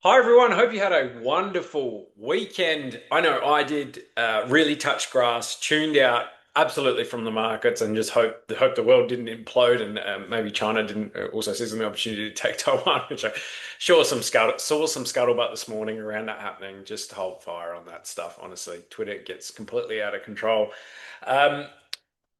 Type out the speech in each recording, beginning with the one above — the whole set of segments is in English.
Hi everyone, hope you had a wonderful weekend. I know I did. Really touched grass, tuned out absolutely from the markets, and just hope the world didn't implode, and maybe China didn't also sees an opportunity to take Taiwan, which I saw some scuttlebutt this morning around that happening. Just hold fire on that stuff. Honestly, Twitter gets completely out of control. Um,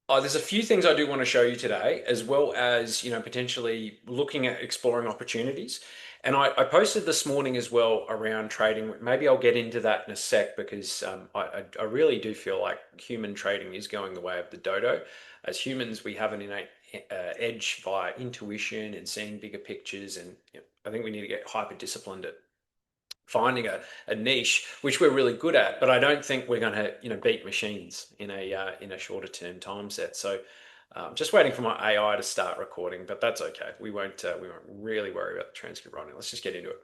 there's a few things I do want to show you today, as well as, potentially looking at exploring opportunities. And I posted this morning as well around trading. Maybe I'll get into that in a sec because I really do feel like human trading is going the way of the dodo. As humans, we have an innate edge via intuition and seeing bigger pictures. And I think we need to get hyper disciplined at finding a niche which we're really good at, but I don't think we're going to beat machines in a shorter term time set. So just waiting for my AI to start recording, but that's okay. We won't really worry about the transcript right now. Let's just get into it.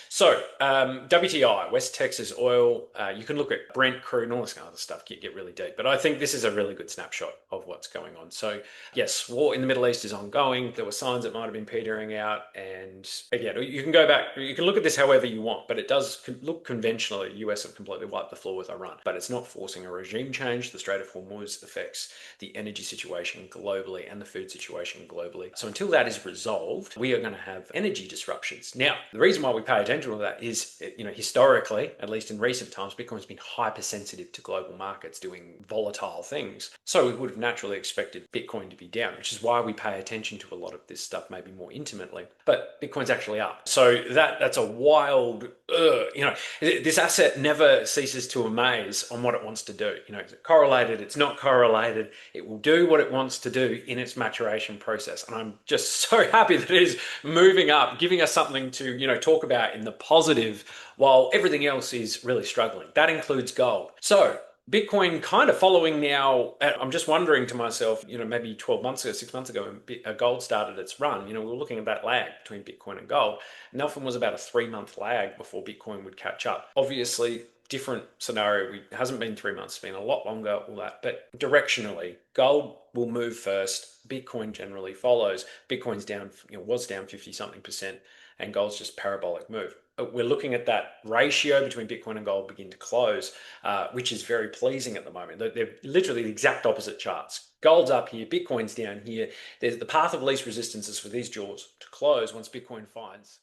So WTI, West Texas oil. You can look at Brent crude and all this kind of other stuff. Get really deep, but I think this is a really good snapshot of what's going on. So yes, war in the Middle East is ongoing. There were signs that might have been petering out, and again, you can go back. You can look at this however you want, but it does look conventionally. The US have completely wiped the floor with Iran, but it's not forcing a regime change. The Strait of Hormuz affects the energy situation globally and the food situation globally. So until that is resolved, we are going to have energy disruptions. Now, the reason why we pay attention to that is, historically, at least in recent times, Bitcoin's been hypersensitive to global markets doing volatile things. So we would have naturally expected Bitcoin to be down, which is why we pay attention to a lot of this stuff maybe more intimately. But Bitcoin's actually up. So that's a wild, this asset never ceases to amaze on what it wants to do. Is it correlated? It's not correlated. It will do what it wants to do in its maturation process. And I'm just so happy that it is moving up, giving us something to, talk about in the positive while everything else is really struggling. That includes gold. So Bitcoin kind of following now. I'm just wondering to myself, maybe 12 months ago, 6 months ago, when gold started its run, we were looking at that lag between Bitcoin and gold. And often was about a 3 month lag before Bitcoin would catch up. Obviously, different scenario. It hasn't been 3 months, it's been a lot longer, all that. But directionally, gold will move first. Bitcoin generally follows. Bitcoin's down, was down 50 something percent, and gold's just parabolic move. We're looking at that ratio between Bitcoin and gold begin to close, which is very pleasing at the moment. They're literally the exact opposite charts. Gold's up here, Bitcoin's down here. There's the path of least resistance is for these jaws to close once Bitcoin finds